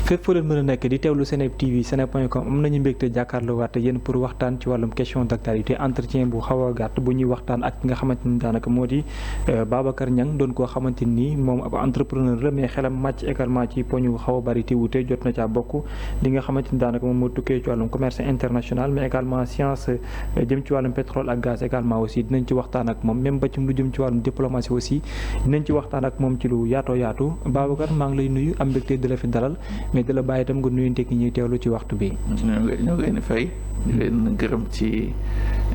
fépp foo leen mën a nekk di teewlu Seneweb TV seneweb.com am nañu mbégte jàkkaarloo waat yéen pour waxtaan ci wàllum question d'actualité entretien bu xaw a gàtt bu ñuy waxtaan ak ki nga xamante ni daanaka moo di Babacar Niang doon koo xamante ni moom ab entrepreneur la mais xelam màcc également ci poñ yu xaw a bari te wute jot na caa bokk li nga xamante ni daanaka moom moo tukkee ci wàllum commerce international mais également science jëm ci wàllum pétrole ak gaz également aussi dinañ ci waxtaan ak moom même ba ci lu jëm ci wàllum diplomatie aussi dinañ ci waxtaan ak moom ci lu yaatoo yaatu Babacar maa ngi lay nuyu am mbégte di la fi dalal mais di la bàyyi itam nga nuyu tekki ñuy teewlu ci waxtu bi. ñoo ngi leen di fay. di leen gërëm ci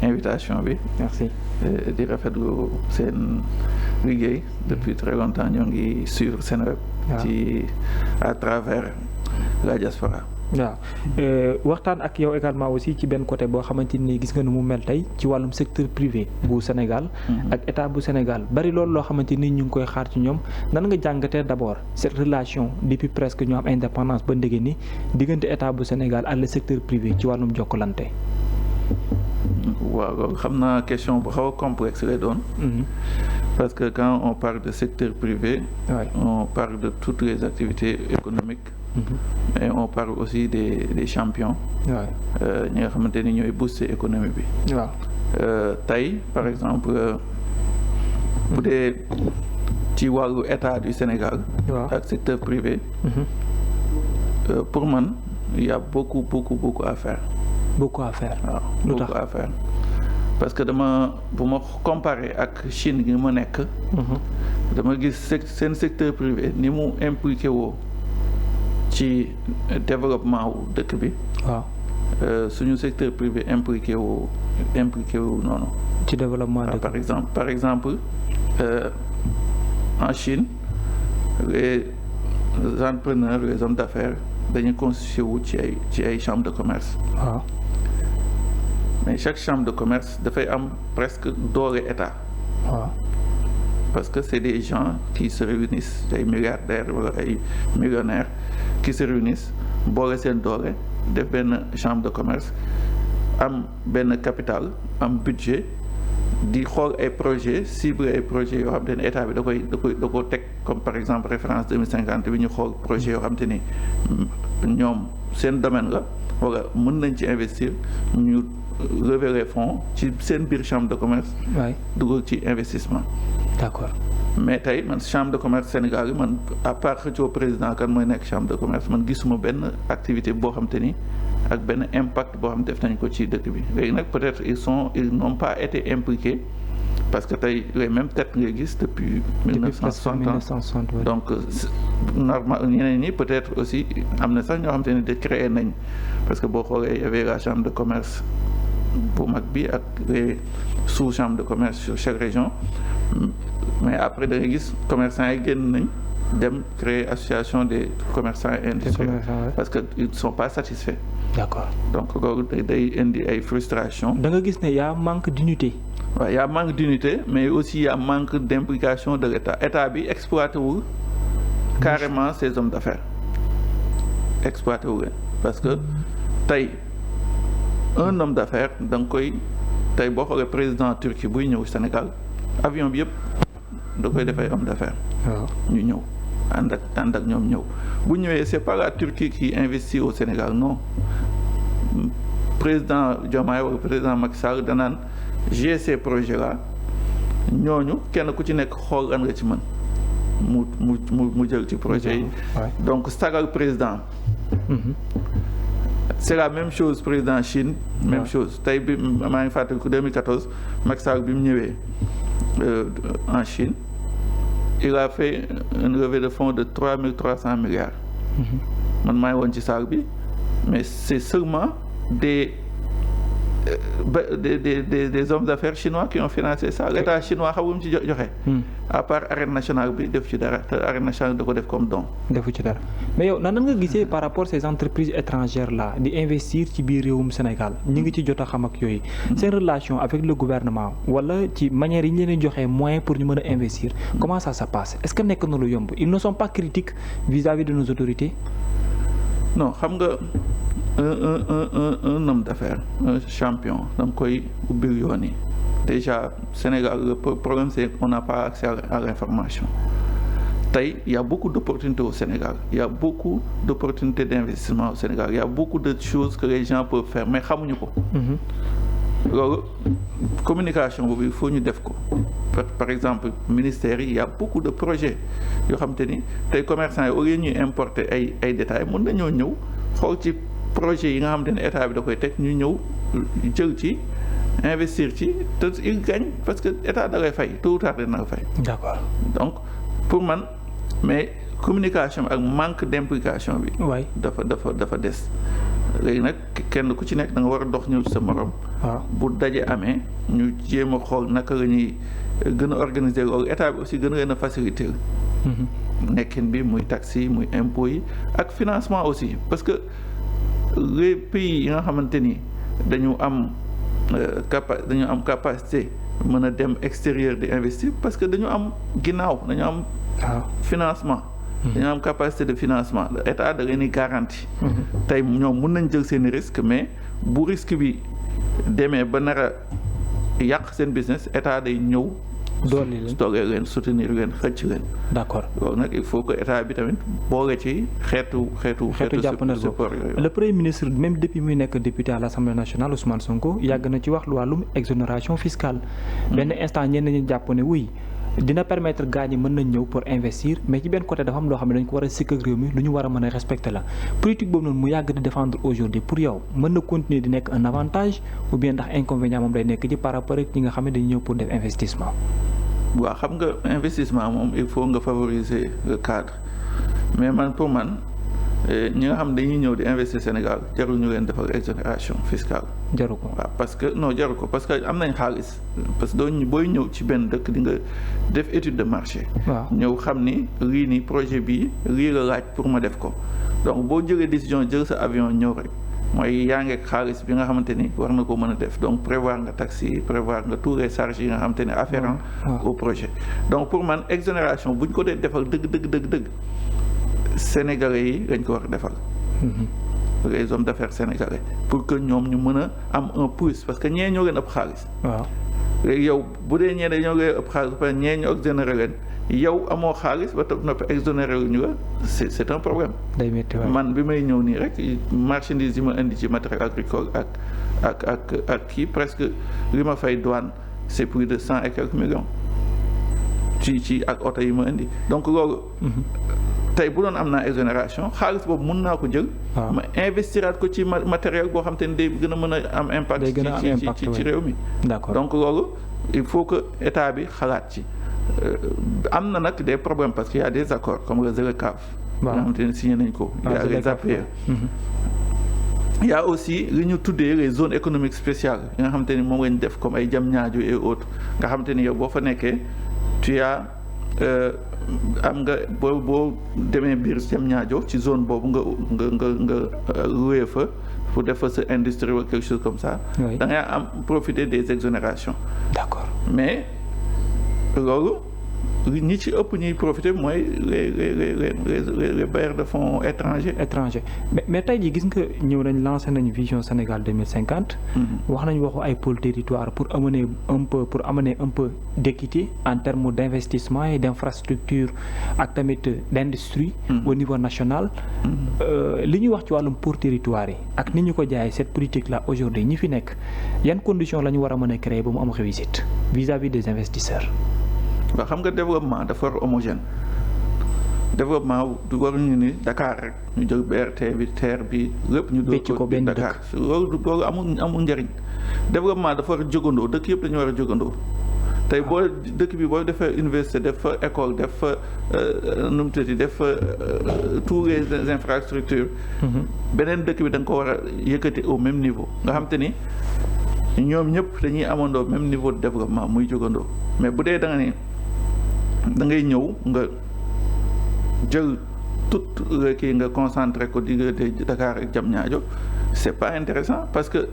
invitation bi. merci. di rafetlu seen liggéey depuis très longtemps ñoo ngi suivre Seneweb. ci à travers la diaspora. waaw waxtaan ak yow également aussi ci benn côté boo xamante ni gis nga nu mu mel tey ci wàllum secteur privé bu Sénégal ak état bu Sénégal bari loolu loo xamante ni ñu ngi koy xaar ci ñoom nan nga jàngatee d'abord cette relation depuis presque ñu am indépendance ba ndege ni diggante état bu Sénégal ak le secteur privé ci wàllum jokkalante. waaw loolu xam naa question bu xaw a complexe lay doon. Parce que quand on parle de secteur privé. On parle de toutes les activités économiques. Mais on parle aussi des champions. ñi nga xamante ni ñooy booster économie bi. tey par exemple bu dee ci wàllu état du Sénégal. ak secteur privé. pour man il y a beaucoup à faire. beaucoup à faire. waaw beaucoup à faire parce que bu ma comparer ak Chine gi ma nekk. dama gis seen secteur privé ni mu impliqué woo ci développement wu dëkk bi. waaw suñu secteur privé impliqué wu noonu. ci développement dëkk par exemple en Chine les entrepreneurs les hommes d'affaires dañuy constitué wu ci ay chambres de commerce. waaw mais chaque chambre de commerce dafay am presque doole état. waaw parce que c'est des gens qui se réunissent ay milliardaires wala ay millionnaires qui se réunissent boole seen doole def benn chambre de commerce am benn capital am budget di xool ay projets ciblé ay projets yoo xam te ne état bi da ko teg comme par exemple référence 2050 bi ñu xool projet yoo xam te ni ñoom seen domaine la wala mën nañ ci investir ñu lever les fonds ci seen biir chambre de commerce. dugal ci investissement. d'accord mais tey man chambre de commerce Sénégal yi man à part xëccoo président kan mooy nekk chambre de commerce man gisuma benn activité boo xam te ni ak benn impact boo xam def nañ ko ci dëkk bi léegi nag peut-être ils n'ont pas été impliqués parce que tey les mêmes têtes ngay gis depuis 1960 donc normal ñeneen ñi peut-être aussi am na sax ñoo xam te ni de créé nañ parce que boo xoolee y avait la chambre de commerce bu mag bi ak les sous-chambres de commerce sur chaque région mais après da ngay gis commerçants yi génn nañ dem créer association des commerçants industriels parce que ils sont pas satisfaits. D'accord. donc loolu day indi ay frustration. da nga gis ne y a manque d'unité. waaw y a manque d'unité mais aussi y a manque d'implication de état bi exploité wul carrément ces hommes d'affaires exploité wu leen parce que tey un homme d'affaires da nga koy tey boo xoolee président Turquie buy ñëw Sénégal avion bi yëpp da koy def ay homme d'affaires. waaw ñu ñëw ànd ak ñoom ñëw bu ñëwee c'est pas la Turquie qui investit au Sénégal non président Diomaye wala président Macky Sall danaan j'ai ces projets là ñooñu kenn ku ci nekk xool lan nga ci mën mu jël ci projet yi. donc sagal président. c'est la même chose président Chine. même chose tey bi maa ngi fàttaliku 2014 Macky Sall bi mu ñëwee en Chine il a fait une levée de fonds de 3300 milliards. man maa ngi woon ci salle bi mais c'est seulement des hommes d'affaires chinois qui ont financé ça l'état chinois xamul ci joxe. à part arène nationale bi def ci dara te arène nationale da ko def comme don. defu ci dara mais yow nan nga gisee par rapport ces entreprises étrangères là di investir ci biir réewum Sénégal ñu ngi ci jot a xam ak yooyu. seen relation avec le gouvernement wala ci manière yi ñu leen joxee moyens pour ñu mën a investir comment ça se passe est-ce que nekk na lu yomb ils ne sont pas critiques vis-à-vis de nos autorités. non xam nga un homme d'affaires un champion da nga koy ubbil yoon yi déjà Sénégal le problème c'est qu'on n'a pas accès à l'information tey y a beaucoup d'opportunités au Sénégal y a beaucoup d'opportunités d'investissement au Sénégal y a beaucoup de choses que les gens peuvent faire mais xamuñu ko. loolu communication boobu il faut ñu def ko par exemple ministère yi y a beaucoup de projets yoo xam te ni tey commerçants yi au lieu ñuy importer ay détails mën nañoo ñëw xool ci projet yi nga xam te ne état bi da koy teg ñu ñëw jël ci investir ci te il gagne parce que état da ngay fay tôt ou tard dina fay. D'accord. Donc pour man mais communication ak manque d'implication bi. waay dafa des. léegi nag kenn ku ci nekk da nga war a dox ñëw ci sa morom. waaw bu daje amee ñu jéem a xool naka la ñuy gën a organiser loolu état bi aussi gën a leen a faciliter. nekkin bi muy taxes muy impôts yi ak financement aussi parce que les pays yi nga xamante ni dañu am capacité mën a dem extérieur di investir parce que dañu am ginnaaw dañu am. financement. dañu am capacité de financement état da leen di garantie. tey ñoom mun nañ jël seen risque mais bu risque bi demee ba nar a yàq seen business état day ñëw. doole leen soutenir leen xëcc leen. D'accord. loolu nag il faut que état bi tamit boole ci xeetu jàppandal support yooyu. le premier ministre même depuis muy nekk député à l'Assemblée nationale Ousmane Sonko yàgg na ci wax lu wàllum exonération fiscale. benn instant ñenn ñi jàpp ne oui. dina permettre gars ñi mën nañ ñëw pour investir mais ci benn côté dafa am loo xam ne dañ ko war a sikk ak réew mi lu ñu war a mën a respecter la politique boobu noonu mu yàgg di défendre aujourd'hui pour yow mën na continuer di nekk un avantage ou bien ndax inconvénient moom day nekk ci par rapport ak ñi nga xam ne dañuy ñëw pour def investissement. waaw xam nga investissement moom il faut nga favoriser le cadre mais man pour man ñi nga xam dañuy ñëw di investir Sénégal jarul ñu leen defal exonération fiscale. jaru ko waaw parce que non jaru ko parce que am nañ xaalis parce que booy ñëw ci benn dëkk di nga def étude de marché. waaw ñëw xam ni lii nii projet bii lii la laaj pour ma def ko donc boo jëlee décision jël sa avion ñëw rek mooy yaa ngi ak xaalis bi nga xamante ni war na ko mën a def donc prévoir nga taxes yi prévoir nga tous les charges yi nga xamante ni afférents au projet. donc pour man exonération buñ ko dee defal dëgg. Sénégalais yi lañ ko war a defal. les hommes d'affaires sénégalais pour que ñoom ñu mën a am un plus parce que ñee ñoo leen ëpp xaalis. waaw léegi yow bu dee ñee dañoo leen ëpp xaalis ba ñee ñu exonéré leen yow amoo xaalis ba topp noppi exonéré wu ñu la c'est un problème. day métti man bi may ñëw nii rek marchandise yi ma indi ci matériel agricole ak kii presque li ma fay douane c'est plus de 100 et quelques millions ci ak oto yi ma indi donc loolu. tey bu doon am naa exonération xaalis boobu mun naa ko jël. ma investiraat ko ci matériel boo xam te ne day gën a mën a am impact. ci réew mi. D'accord. donc loolu il faut que état bi xalaat ci am na nag des problèmes parce qu'il y a des accords comme le ZLECAf. nga xam te ne signé nañ ko. il y a les APE. il y a aussi li ñu tuddee les zones économiques spéciales yi nga xam te ni moom lañ def comme ay Diamniadio et autres nga xam te ni yow boo fa nekkee tu as am nga boo demee biir Diamniadio ci zone boobu nga loué fa pour def fa sa industrie ou quelque chose comme ça. da ngay am profiter des exonérations. D'accord. mais loolu ñi ci ëpp ñuy profiter mooy les bailleurs de fonds étrangers. mais tey jii gis nga ñëw nañ lancé nañ vision Sénégal 2050. wax nañ waxu ay pôle territoire pour amener un peu d'équité en termes d'investissement et d'infrastructure ak tamit d'industrie. au niveau national. li ñuy wax ci wàllum pôle territoire yi ak ni ñu ko jaayee cette politique là aujourd'hui ñi fi nekk yan conditions la ñu war a mën a créer ba mu am réussite vis-à-vis des investisseurs. waaw xam nga développement dafa war homogène développement du waruñu ni Dakar rek ñu jël BRT bi TER bi lépp ñu dóor ko benn Dakar loolu amul njëriñ développement dafa war a jógandoo dëkk yëpp dañu war a jógandoo tey boo dëkk bi boo defee université def fa école def fa nu mu tuddati def fa tous les infrastructures beneen dëkk bi da nga ko war a yëkkati au même niveau nga xam te ni ñoom ñëpp dañuy amandoo même niveau de développement muy jógandoo mais bu dee da nga ni da ngay ñëw nga jël tout le kii nga concentré ko diggante Dakar ak Diamniadio c'est pas intéressant parce que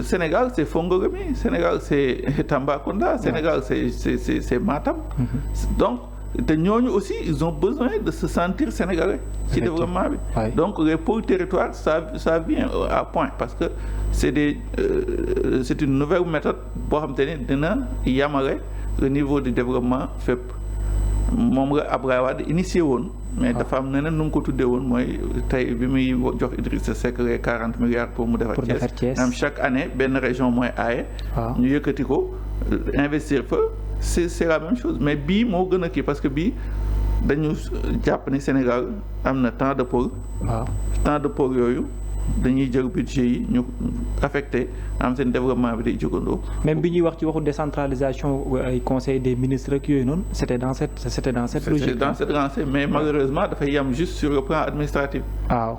Sénégal c'est Fongolemi Sénégal c'est Tambacounda Sénégal c'est Matam donc te ñooñu aussi ils ont besoin de se sentir sénégalais ci développement bi donc les pôles territoires ça vient à point parce que c'est une nouvelle méthode boo xam te ni dina yamale le niveau de développement fépp moom la Abdoulaye Wade initié woon. mais dafa am neneen nu mu ko tuddee woon mooy tey bi muy jox Idrissa Seck les 40 milliards pour mu defar Thiès. am chaque année benn région mooy aaye. ñu yëkkati ko investir fa c'est la même chose mais bii moo gën a kii parce que bii dañu jàpp ni Sénégal am na tant de pôles. tant de pôles yooyu. dañuy jël budget yi ñu affecté am seen développement bi day jógandoo. même bi ñuy wax ci waxu décentralisation ay conseil des ministres ak yooyu noonu c'était dans cette logique. C'était dans cette lancée mais malheureusement dafay yem juste sur le plan administratif. waaw.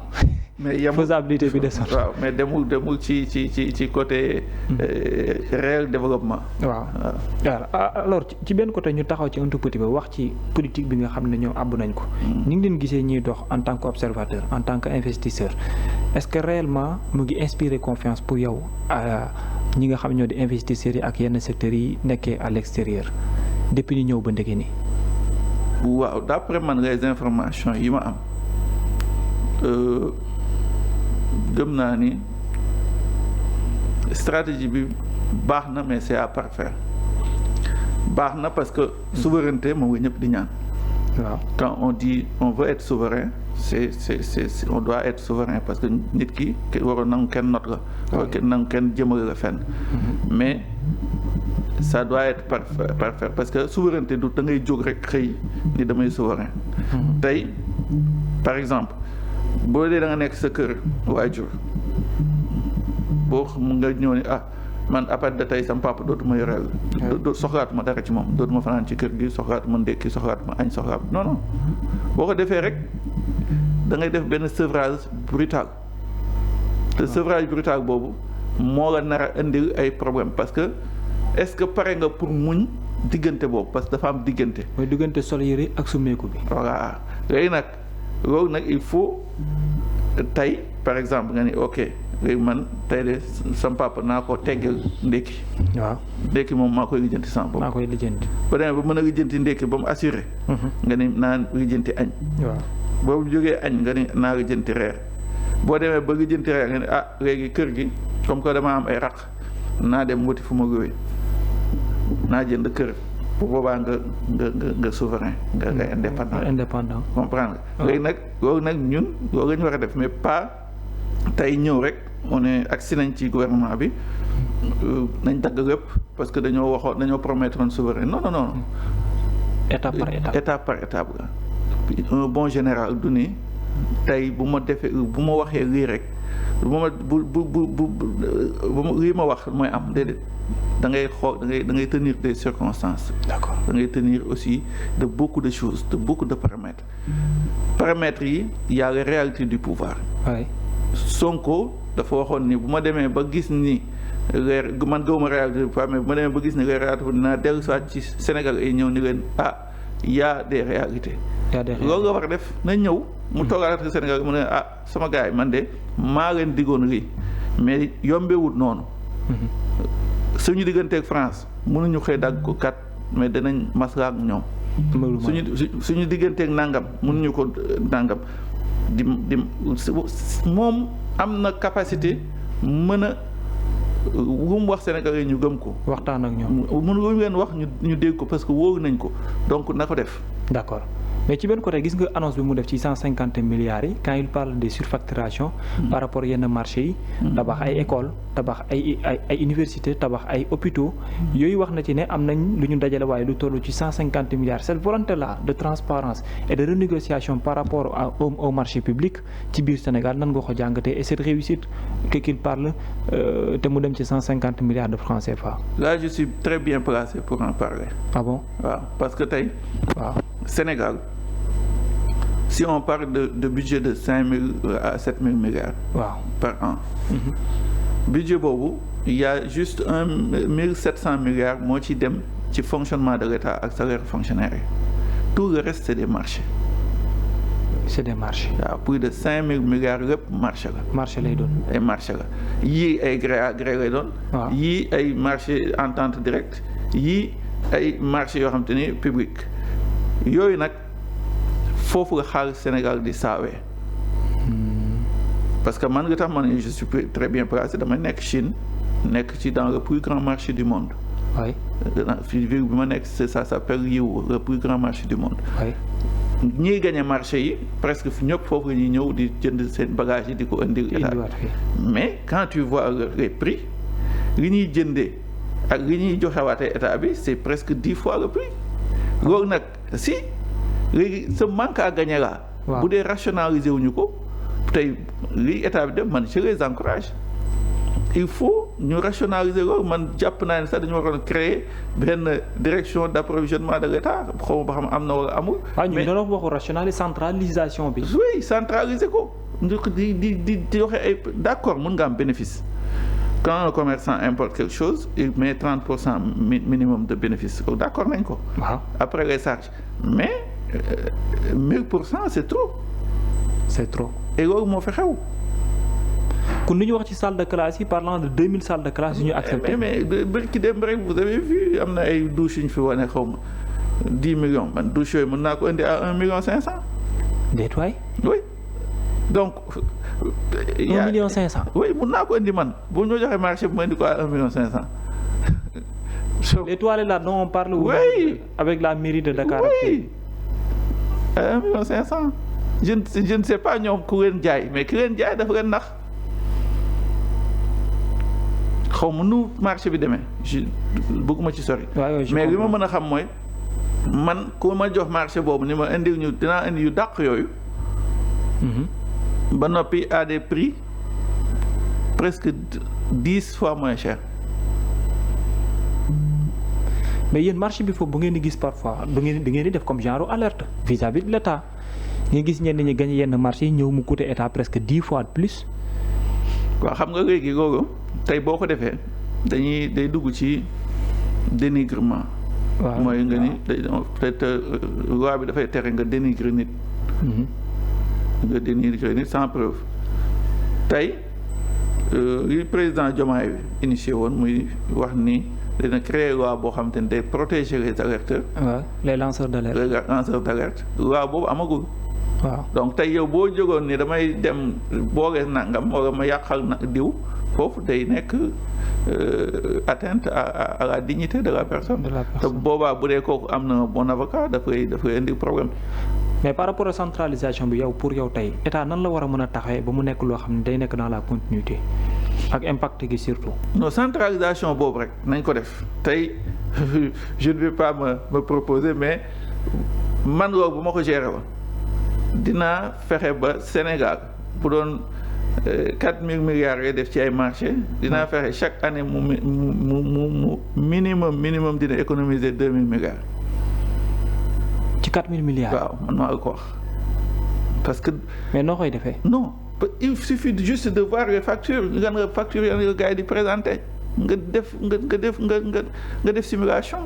mais yemul faisabilité bi desoon. waaw mais demul ci côté réel développement. waaw alors ci benn côté ñu taxaw ci un tout petit peu wax ci politique bi nga xam ne ñoom àbb nañ ko. ñu ngi leen gisee ñuy dox en tant qu'observateur en tant qu'investisseur est-ce que réellement mu ngi inspirer confiance pour yow ñi nga xam ñoo di investisseurs yi ak yenn secteurs yi nekkee à l'extérieur depuis ñu ñëw ba ndege ni. waaw d'après man les informations yi ma am. gëm naa ni stratégie bi baax na mais c'est à parfaire baax na parce que souveraineté moom nga ñëpp di ñaan. waaw quand on dit on veut être souverain c'est on doit être souverain parce que nit ki waroon nangu kenn not la. waaw nangu kenn jëmale la fenn. mais ça doit être parfait parce que souveraineté du da ngay jóg rek xëy ni damay souverain. tey par exemple. boo dee da nga nekk sa kër waajur boo mu nga ñëw ni man à partir de tey sama papa dootuma yoreel soxlaatuma dara ci moom dootuma fanaan ci kër gi soxlaatuma ndékki soxlaatuma añ soxlaatuma non boo ko defee rek da ngay def benn sevrage brutal te sevrage brutal boobu moo la nar a indil ay problème parce que est-ce que pare nga pour muñ diggante boobu parce que dafa am diggante. mooy diggante sol yëre ak sumeeku bi. voilà léegi nag loolu nag il faut tey par exemple nga ni ok léegi man tey de sama papa naa ko teggeel ndékki. waaw ndékki moom maa koy lijjanti sama bopp. maa koy lijjanti. ba demee ba mën a lijjanti ndékki ba mu assuré. nga ni naa lijjanti añ. waaw boobu jógee añ nga ni naa lijjanti reer boo demee ba lijjanti reer nga ni léegi kër gi comme que dama am ay raq naa dem wuti fu ma góobe naa jënd kër. bu boobaa nga souverain nga indépendant comprendre nga léegi nag loolu nag ñun loolu la ñu war a def mais pas tey ñëw rek on est agsi nañ ci gouvernement bi nañ dagg lépp parce que dañoo promettre un souverain non étape par étape la un bon général du ni tey bu ma waxee lii rek lii ma wax mooy am déedéet da ngay xool da ngay tenir des circonstances. D'accord. da ngay tenir aussi de beaucoup de choses de beaucoup de paramètres yi y a les réalités du pouvoir. oui. Sonko dafa waxoon ni bu ma demee ba gis ni man gëwuma réalité du pouvoir mais bu ma demee ba gis ni les réalités dinaa dellu soit ci Sénégal ay ñëw ni leen y a des réalités. loolu nga war a def na ñëw. mu toogaat ak Sénégal mu ne sama gars yi man de maa leen diggoon lii mais yombewut noonu. suñu digganteeg France mënuñu xëy dagg ko kat mais danañ maslaa ak ñoom. suñu digganteeg nangam mënuñu ko nangam di moom am na capacité mën a lu mu wax Sénégal yi ñu gëm ko. waxtaan ak ñoom. mën lu ngeen wax ñu dégg ko parce que wóoru nañ ko donc na ko def. d'accord mais ci benn côté gis nga annonce bi mu def ci 150 milliards yi quand il parle des surfacturations par rapport yenn marché yi tabax ay école tabax ay université tabax ay hôpitaux yooyu wax na ci ne am nañ lu ñu dajale waaye lu toll ci 150 milliards cette volonté là de transparence et de renégociation par rapport au marché public ci biir Sénégal nan nga ko jàngatee et cette réussite qu'il parle te mu dem ci 150 milliards de francs CFA. Là je suis très bien placé pour en parler. Ah bon? waaw parce que tey. waaw Sénégal. Si on parle de budget de 5 000 à 7 000 milliards par an, budget boobu il y a juste 1700 milliards moo ci dem ci fonctionnement de l'État ak salaire fonctionnaire yi tout le reste c'est des marchés. C'est des marchés. waaw plus de 5 000 milliards lépp marché la. marché lay doon. ay marché la yii ay gré à gré lay doon. waaw yii ay marché entente directe yii ay marché yoo xam te ni public yooyu nag. foofu nga xaalis Sénégal di saawee parce que man nga tax man je suis très bien placé damay nekk Chine nekk ci dans le plus grand marché du monde oui. fii ville bi ma nekk ça s'appelle Yiwu le plus grand marché du monde. oui. ñiy gagné marché yi presque ñëpp foofu la ñuy ñëw di jënd seen bagage yi di ko indil état mais quand tu vois les prix li ñuy jëndee ak li ñuy joxewaatee état bi c'est presque 10 fois le prix loolu nag si léegi ce manque à gagner là bu dee rationaliser wuñu ko tey li état bi def man je les encourage il faut ñu rationaliser loolu man jàpp naa ne sax dañu waroon créer benn direction d'approvisionnement de l'État xaw ma ba xam am na wala amul. mais ñu doon waxu rationaliser centralisation bi. oui centraliser ko di joxe ay d'accord mën nga am bénéfice quand un commerçant importe quelque chose il met 30% minimum de bénéfice d'accord nañ ko. waaw après les charges mais 1000% c'est trop. c'est trop. et loolu moo fi xew. kon li ñu wax ci salle de classe yi parlant de 2000 salles de classe yu ñu accepté. mais bërki dem rek vous avez vu am na ay douches yu ñu fi wane xaw ma 10 millions man douche yooyu mën naa ko indi à 1,5 million. déet waay. oui donc. 1,5 million. oui mën naa ko indi man bu ñu joxee marché bi ma indi ko à 1,5 million. les toilettes là dont on parle. oui avec la mairie de Dakar. oui à 1,5 million. je ne sais pas ñoom ku leen jaay mais ki leen jaay dafa leen nax. xaw ma nu marché bi demee bëgguma ci sori. mais li ma mën a xam mooy man ku ma jox marché boobu ni ma indil ñu dinaa indi yu dàq yooyu. ba noppi à des prix presque 10 fois moins cher. mais yéen marché bi foofu bu ngeen di gis parfois da ngeen di def comme genre alerte vis-à-vis de l'État nga gis ñenn ñi gagné yenn marché yi ñëw mu coûter état presque 10 fois de plus. waaw xam nga léegi loolu tey boo ko defee day dugg ci dénigrement. waaw mooy nga ni peut-être loi bi dafay tere nga dénigrer nit. nga dénigrer nit sans preuve. tey li président Diomaye initié woon muy wax ni dina créer loi boo xam te ne day protéger les alerteurs. waaw les lanceurs d'alerte. les lanceurs d'alerte loi boobu amagul. waaw donc tey yow boo jógoon ni damay dem boole nangam wala ma yàqal na diw foofu day nekk atteinte à la dignité de la personne. te boobaa bu dee kooku am na bon avocat dafay indi problème. mais par rapport à centralisation bi yow pour yow tey état nan la war a mën a taxawee ba mu nekk loo xam ne day nekk dans la continuité ak impact gi surtout. non centralisation boobu rek nañ ko def tey je ne vais pas me proposer mais man loolu bu ma ko gérer woon dinaa fexe ba Sénégal bu doon 4000 milliards ngay def ci ay marché dinaa fexe chaque année mu minimum dina économiser 2000 milliards. ci 4000 milliards. waaw man maa ko wax parce que. mais noo koy defee. non il suffit juste de voir les factures nga facture yi gars yi di présenter nga def simulation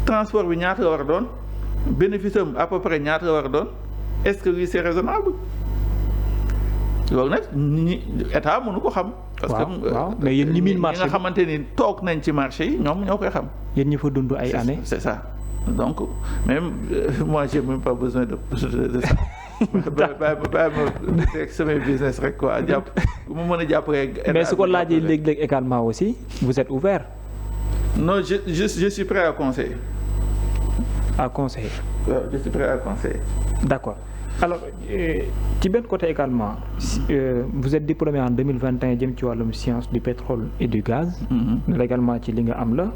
transport bi ñaata la war a doon bénéfice am à peu près ñaata la war a doon est-ce que lii c'est raisonnable loolu nag ñi état mënu ko xam. parce que mais yéen ñi miin marché nga xamante ni toog nañ ci marché yi ñoom ñoo koy xam. yéen ñi fa dund ay années. c'est ça donc même moi j'ai même pas besoin de ça. bàyyi ma teg samay business rek quoi jàpp mu mën a jàpp rek. mais su ko laajee léeg-léeg également aussi vous êtes ouvert. non je suis prêt à conseiller. à conseiller. waaw je suis prêt à conseiller. d'accord alors ci benn côté également vous êtes diplômé en 2021 jëm ci wàllum science du pétrole et du gaz. également ci li nga am la.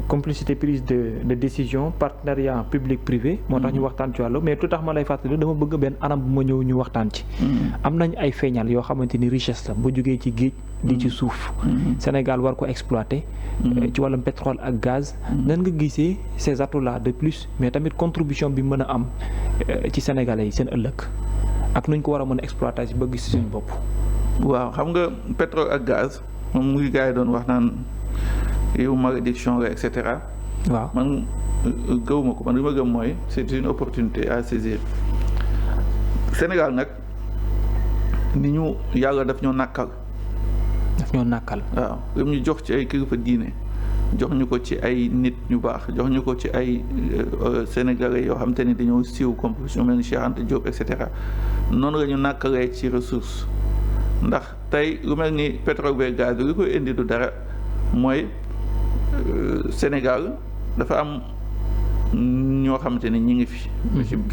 complicité prise de décision partenariat public privé. moo tax ñu waxtaan ci wàllu mais tout tax ma lay fàttali dama bëgg benn anam bu ma ñëw ñu waxtaan ci. am nañ ay feeñal yoo xamante ni richesse la bu jógee ci géej. di ci suuf. Sénégal war ko exploiter. ci wàllum pétrole ak gaz. nan nga gisee ces atouts là de plus mais tamit contribution bi mën a am ci Sénégalais yi seen ëllëg ak nuñ ko war a mën a exploiter si ba gis suñu bopp. waaw xam nga pétrole ak gaz moom mu ngi gars yi doon wax naan yow malédiction la et cetera. waaw man gëwuma ko man li ma gëm mooy c'est une opportunité à saisir Sénégal nag ni ñu yàlla daf ñoo nàkkal. daf ñoo nàkkal. waaw li ñu jox ci ay kilifa diine jox ñu ko ci ay nit ñu baax jox ñu ko ci ay sénégalais yoo xam te ni dañoo siiw comme su mel ni Cheikh Anta Diop et cetera noonu la ñu nàkkalee ci ressource ndax tey lu mel ni pétrole beeg gaz bi li koy indi du dara mooy Sénégal dafa am ñoo xamante ni ñi ngi fi.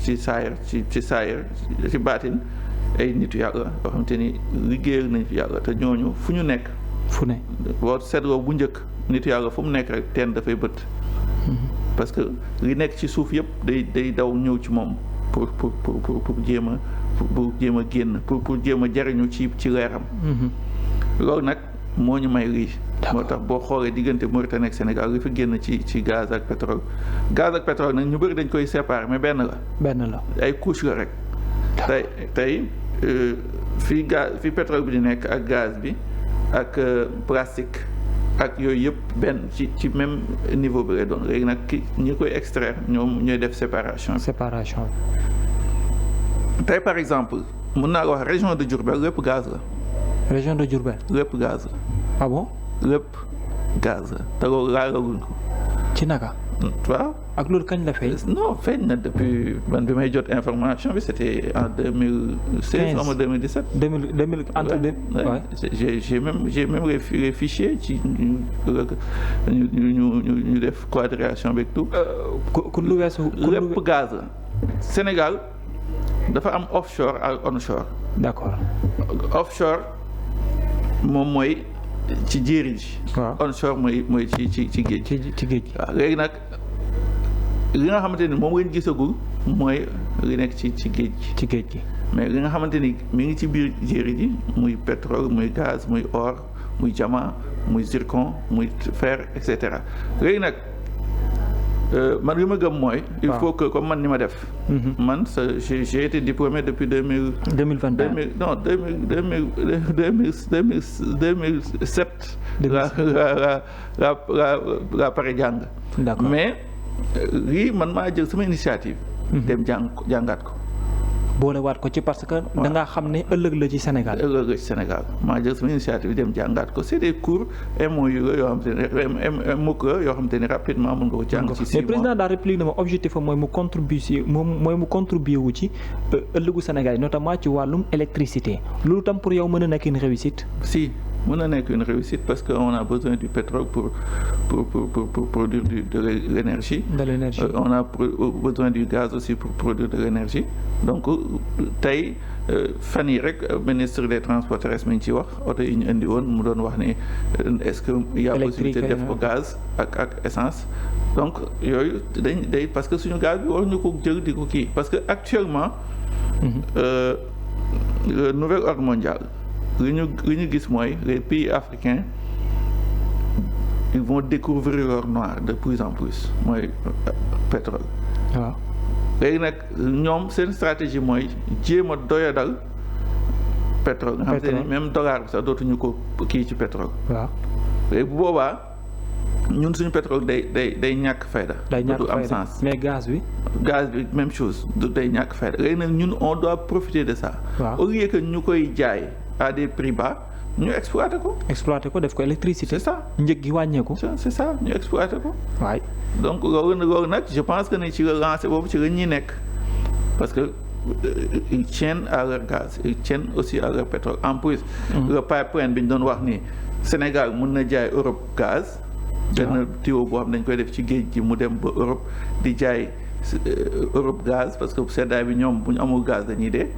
ci saayir ci saayir ci baatin ay nitu yàlla yoo xamante ni liggéeyal nañ fi yàlla te ñooñu fu ñu nekk. fu ne boo seetloo bu njëkk nitu yàlla fu mu nekk rek teen dafay bët. parce que li nekk ci suuf yëpp day daw ñëw ci moom pour jéem a pour jéem a génn pour jéem a jariñu ci leeram. loolu nag moo ñu may lii. moo tax boo xoolee diggante Mauritanie ak Sénégal li fi génn ci gaz ak pétrole nag ñu bëri dañ koy séparer mais benn la ay couche la rek. tey fi pétrole bi di nekk ak gaz bi ak plastique ak yooyu yëpp benn ci même niveau bi lay doon léegi nag ñi koy extraire ñoom ñooy def séparation tey par exemple mun naa wax région de Diourbel lépp gaz la. région de Diourbel. lépp gaz la. ah bon. lépp gaz la te loolu laalaguñ ko. ci naka. waaw. ak loolu kañ la feeñ. non feeñ na depuis man bi may jot information bi c'était en 2016 ou 2017. 2000 entre deux. Ouais. j'ai même les fichiers ci ñu def quadrillation beeg tout. ku lu weesu. lépp gaz la. Sénégal dafa am offshore ak onshore. d'accord. offshore moom mooy ci jéeri ji. waaw onshore mooy ci géej. ci géej. waaw léegi nag li nga xamante ni moom ngeen gisagul mooy li nekk ci géej gi. ci géej gi. mais li nga xamante ni mi ngi ci biir jéeri ji muy pétrole muy gaz muy or muy diamant muy zircon muy fer et cetera léegi nag man li ma gëm mooy. il faut que comme man ni ma def. man j'ai été diplômé depuis 2021 non 2007. la pare jàng. d'accord mais lii man maa jël sama initiative. dem jàngaat ko. boolewaat ko ci parce que. da ngaa xam ne ëllëg la ci Sénégal. ëllëg la ci Sénégal maa jël sama initiative dem jàngaat ko c'est des cours MOU la yoo xam te ne MOOC la yoo xam te ne rapidement mën nga ko jàng ci 6 mois. mais président de la République dama objectif am mooy mu contribuer wu ci ëllëgu Sénégal yi notamment ci wàllum électricité loolu tam pour yow mën a nekk une réussite. si mën na nekk une réussite parce que on a besoin du pétrole pour produire de l'énergie. de l'énergie. On a besoin du gaz aussi pour produire de l'énergie donc tey fan yi rek ministre des transports terrestres mi ngi ci wax oto yi ñu indi woon mu doon wax ni est-ce que y a possibilité def ko gaz ak essence donc yooyu day parce que suñu gaz bi waruñu ko jël di ko kii parce que actuellement le nouvel ordre mondial li ñu gis mooy les pays africains ils vont découvrir l'or noir de plus en plus mooy pétrole. waaw léegi nag ñoom seen stratégie mooy jéem a doyadal pétrole. nga xam te ni même dollar bi sax dootuñu ko kii ci pétrole. waaw léegi bu boobaa ñun suñu pétrole day ñàkk fayda. day ñàkk du am fayda sens. mais gaz bi. gaz bi même chose du day ñàkk fayda léegi nag ñun on doit profiter de ça. waaw au lieu que ñu koy jaay à des prix bas ñu exploiter ko. exploiter ko def ko électricité. c'est ça njëg gi wàññeeku. c'est ça ñu exploiter ko. waay donc loolu nag je pense que ne ci la lancé boobu ci la ñuy nekk parce que ils tiennent à leur gaz ils tiennent aussi à leur pétrole en plus. le pipeline bi ñu doon wax ni Sénégal mën na jaay Europe gaz. benn tuyau boo xam dañ koy def ci géej gi mu dem ba Europe di jaay Europe gaz parce que seddaay bi ñoom bu ñu amul gaz dañuy dee.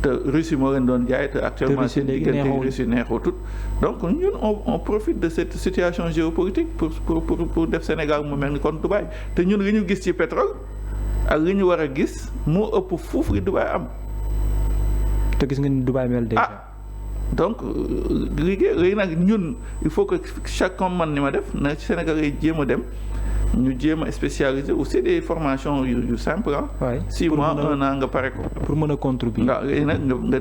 te Russie moo leen doon jaay te actuellement seen diggante Russie neexutut donc ñun on profite de cette situation géopolitique pour def Sénégal mu mel ni kon Dubaï te ñun li ñu gis ci pétrole ak li ñu war a gis moo ëpp fuuf li Dubaï am. te gis nga ni Dubaï mel déjà. donc léegi nag ñun il faut que chacun man ni ma def na ci Sénégal yi jéem a dem ñu jéem a spécialisé aussi des formations yu simple ah. waay 6 mois 1 an nga pare ko. pour mën a contribuer. waaw léegi nag nga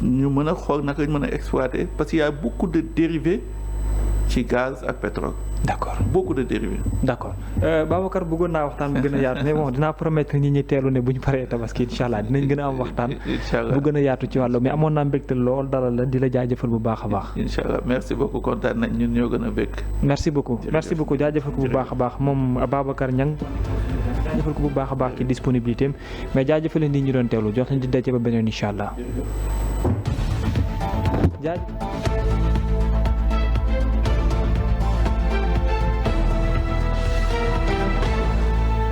ñu mën a xool naka ñu mën a exploiter parce qu'il y a beaucoup de dérivés ci gaz ak pétrole. d'accord beaucoup de dérivés. d'accord Babacar bëggoon naa waxtaan bu gën a yaatu mais bon dinaa promettre nit ñi teelu ne bu ñu paree tabaski incha allah dinañ gën a am waxtaan. incha allah bu gën a yaatu ci wàllu mais amoon naa mbégte lool dalal la di la jaajëfal bu baax a baax. incha allah merci beaucoup kontaan nañ ñun ñoo gën a bëgg. merci beaucoup jaajëfal ko bu baax a baax moom Babacar Niang jaajëfal ko bu baax a baax ci disponibilité am mais jaajëfal nit ñi doon teewlu jox nañ di daje ba beneen incha allah.